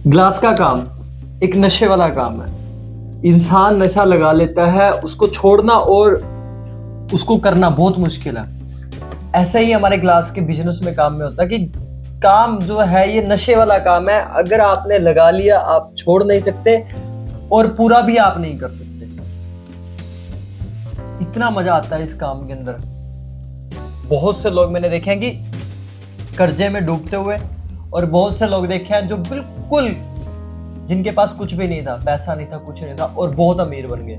Glass का काम एक नशे वाला काम है। इंसान नशा लगा लेता है, उसको छोड़ना और उसको करना बहुत मुश्किल है। ऐसा ही हमारे ग्लास के बिजनेस में काम में होता है कि काम जो है ये नशे वाला काम है। अगर आपने लगा लिया आप छोड़ नहीं सकते और पूरा भी आप नहीं कर सकते। इतना मजा आता है इस काम के अंदर। बहुत से लोग मैंने देखे हैं कि कर्जे में डूबते हुए, और बहुत से लोग देखे हैं जो बिल्कुल जिनके पास कुछ भी नहीं था, पैसा नहीं था, कुछ नहीं था, और बहुत अमीर बन गए।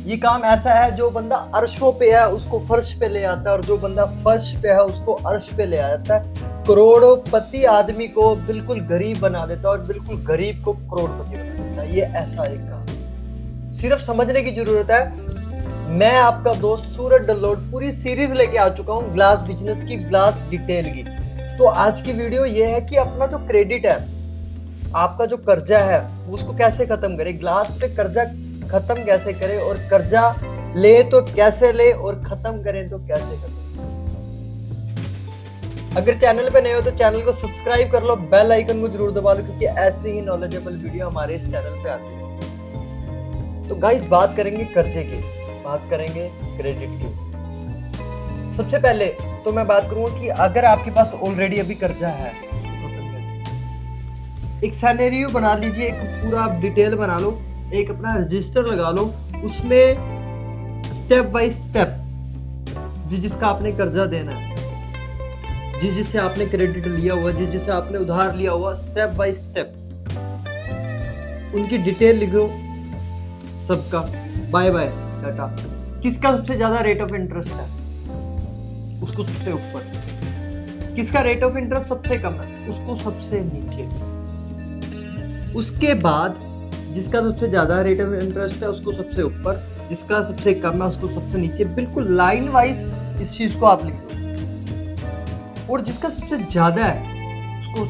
ये काम ऐसा है, जो बंदा अर्शों पे है उसको फर्श पे ले आता है, और जो बंदा फर्श पे है उसको अर्श पे ले आता है। करोड़पति आदमी को बिल्कुल गरीब बना देता है और बिल्कुल गरीब को करोड़पति बना देता है। ये ऐसा एक काम, सिर्फ समझने की जरूरत है। मैं आपका दोस्त सूरज डल्लोड पूरी सीरीज लेके आ चुका हूँ ग्लास बिजनेस की, ग्लास डिटेल की। तो आज की वीडियो ये है कि अपना जो क्रेडिट है, आपका जो कर्जा है, उसको कैसे खत्म करें, ग्लास पे कर्जा खत्म कैसे करें, और कर्जा ले तो कैसे ले और खत्म करें तो कैसे खत्म। अगर चैनल पे नए हो तो चैनल को सब्सक्राइब कर लो, बेल आइकन को जरूर दबा लो, क्योंकि ऐसे ही नॉलेजेबल वीडियो हमारे इस चैनल पे आती है। तो गाइस बात करेंगे कर्जे की, बात करेंगे क्रेडिट की। सबसे पहले तो मैं बात करूंगा कि अगर आपके पास ऑलरेडी अभी कर्जा है, एक सिनेरियो बना लीजिए, एक पूरा डिटेल बना लो, एक अपना रजिस्टर लगा लो, उसमें स्टेप बाय स्टेप जिसका आपने कर्जा देना है, जिससे आपने क्रेडिट लिया हुआ, जिससे आपने उधार लिया हुआ, स्टेप बाय स्टेप उनकी डिटेल लिखो सबका, बाय बाय डाटा। किसका सबसे ज्यादा रेट ऑफ इंटरेस्ट है उसको सबसे ऊपर, किसका रेट ऑफ इंटरेस्ट सबसे कम है उसको सबसे नीचे, उसके बाद जिसका सबसे ज्यादा रेट ऑफ इंटरेस्ट है उसको सबसे ऊपर, जिसका सबसे कम है उसको सबसे नीचे। बिल्कुल लाइन वाइज इस चीज को आप लिख दो, और जिसका सबसे ज्यादा है उसको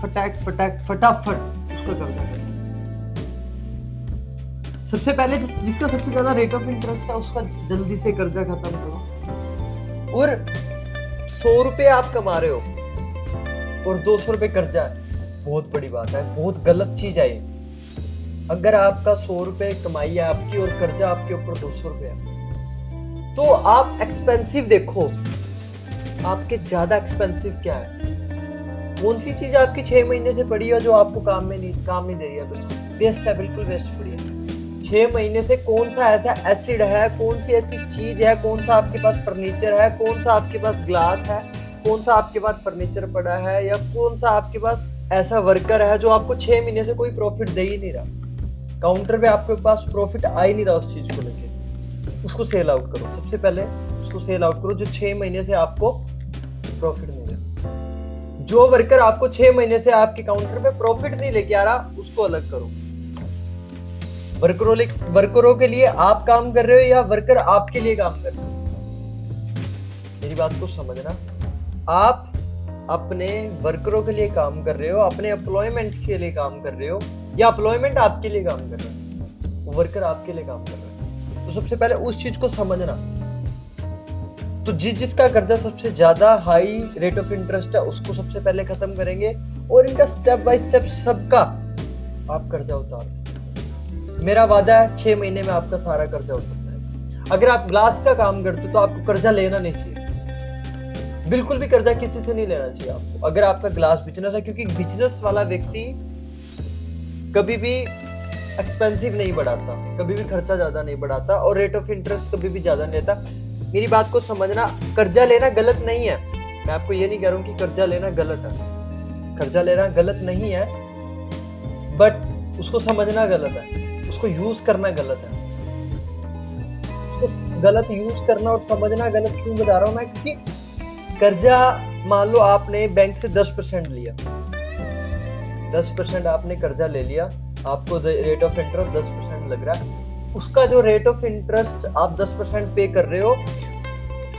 फटाफट उसका कर्जा करो। सबसे पहले जिसका सबसे ज्यादा रेट ऑफ इंटरेस्ट है उसका जल्दी से कर्जा खत्म करो। और 100 रुपए आप कमा रहे हो और 200 रुपए कर्जा है, बहुत बड़ी बात है, बहुत गलत चीज है ये। अगर आपका 100 रुपए कमाई है आपकी और कर्जा आपके ऊपर 200 रुपए है, तो आप एक्सपेंसिव देखो, आपके ज्यादा एक्सपेंसिव क्या है, कौन सी चीज आपकी 6 महीने से पड़ी है जो आपको काम नहीं दे रही है, बिल्कुल वेस्ट है, बिल्कुल वेस्ट पड़ी है। 6 महीने से कौन सा ऐसा एसिड है, कौन सी ऐसी चीज है, कौन सा आपके पास फर्नीचर है, कौन सा आपके पास ग्लास है, कौन सा आपके पास फर्नीचर पड़ा है, या कौन सा आपके पास ऐसा वर्कर है जो आपको 6 महीने से कोई प्रॉफिट दे ही नहीं रहा, काउंटर पे आपके पास प्रॉफिट आ ही नहीं रहा उस चीज को लेके, उसको सेल आउट करो। सबसे पहले उसको सेल आउट करो जो 6 महीने से आपको प्रॉफिट नहीं दे। जो वर्कर आपको 6 महीने से आपके काउंटर पे प्रॉफिट नहीं लेके आ रहा उसको अलग करो। वर्करों के लिए आप काम कर रहे हो या वर्कर आपके लिए काम कर रहे हो, मेरी बात को समझना। आप अपने वर्करों के लिए काम कर रहे हो, अपने एम्प्लॉयमेंट के लिए काम कर रहे हो, या एम्प्लॉयमेंट आपके लिए काम कर रहा है, वर्कर आपके लिए काम कर रहा है। तो सबसे पहले उस चीज को समझना। तो जिसका कर्जा सबसे ज्यादा हाई रेट ऑफ इंटरेस्ट है उसको सबसे पहले खत्म करेंगे, और इनका स्टेप बाय स्टेप सबका आप कर्जा उतार दें। मेरा वादा है 6 महीने में आपका सारा कर्जा उतर जाएगा। अगर आप ग्लास का काम करते हो तो आपको कर्जा लेना नहीं चाहिए, बिल्कुल भी कर्जा किसी से नहीं लेना चाहिए आपको, अगर आपका ग्लास बिजनेस है, क्योंकि बिजनेस वाला व्यक्ति कभी भी एक्सपेंसिव नहीं बढ़ाता, कभी भी खर्चा ज्यादा नहीं बढ़ाता, और रेट ऑफ इंटरेस्ट कभी भी ज्यादा नहीं लेता। मेरी बात को समझना, कर्जा लेना गलत नहीं है, मैं आपको ये नहीं कह रहा हूं कि कर्जा लेना गलत है, कर्जा लेना गलत नहीं है, बट उसको समझना गलत है, उसको यूज करना गलत है। उसको गलत यूज करना और समझना गलत क्यों बता रहा हूं मैं, क्योंकि कर्जा मान लो आपने बैंक से 10% लिया, 10% आपने कर्जा ले लिया, आपको रेट ऑफ इंटरेस्ट 10% लग रहा है, उसका जो रेट ऑफ इंटरेस्ट आप 10% पे कर रहे हो,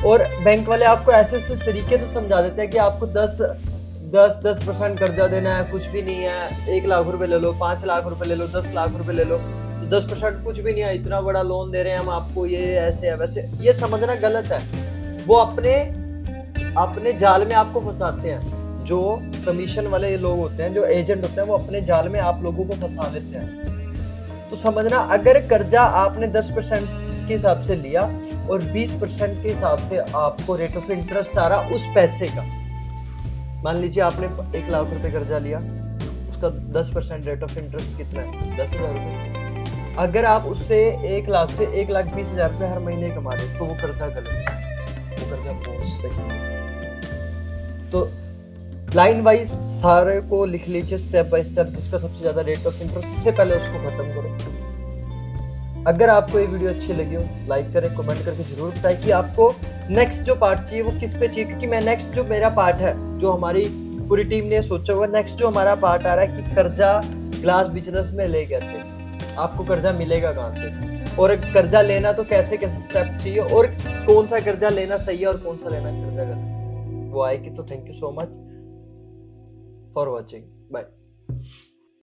और बैंक वाले आपको ऐसे तरीके से समझा देते हैं कि आपको 10% कर्जा देना है, कुछ भी नहीं है, 1 लाख रुपए ले लो, 5 लाख रुपए ले लो, 10 लाख रुपए ले लो, तो 10% कुछ भी नहीं है, इतना बड़ा लोन दे रहे हैं हम आपको, ये ऐसे है वैसे। ये समझना गलत है, वो अपने जाल में आपको फंसाते हैं, जो कमीशन वाले लोग होते हैं, जो एजेंट होते हैं, वो अपने जाल में आप लोगों को फंसा लेते हैं। तो समझना, अगर कर्जा आपने 10% के हिसाब से लिया और 20% के हिसाब से आपको रेट ऑफ इंटरेस्ट आ रहा उस पैसे का, मान लीजिए आपने 1 लाख रुपए कर्जा लिया, उसका 10% रेट ऑफ इंटरेस्ट कितना है? 10,000 रुपए। अगर आप उससे 1 लाख से 1,20,000 रुपए हर महीने कमा रहे तो वो कर्जा गलत है, वो कर्जा बहुत सही है। तो लाइन वाइज सारे को लिख लीजिए, स्टेप बाय स्टेप, जिसका सबसे ज्यादा रेट ऑफ इंटरेस्ट, सबसे पहले उसको खत्म करो। अगर आपको ये वीडियो अच्छी लगी हो, लाइक करें, कमेंट करके जरूर बताएं कि आपको नेक्स्ट जो पार्ट चाहिए वो किस पे चाहिए, क्योंकि मैं नेक्स्ट जो मेरा पार्ट है, जो हमारी पूरी टीम ने सोचा हुआ, नेक्स्ट जो हमारा पार्ट आ रहा है कि कर्जा ग्लास बिजनेस में ले कैसे, आपको कर्जा मिलेगा कहाँ से, और कर्जा लेना तो कैसे कैसे स्टेप चाहिए, और कौन सा कर्जा लेना सही है और कौन सा लेना कर्जा गलत, वो आएगी। तो thank you so much for watching, bye.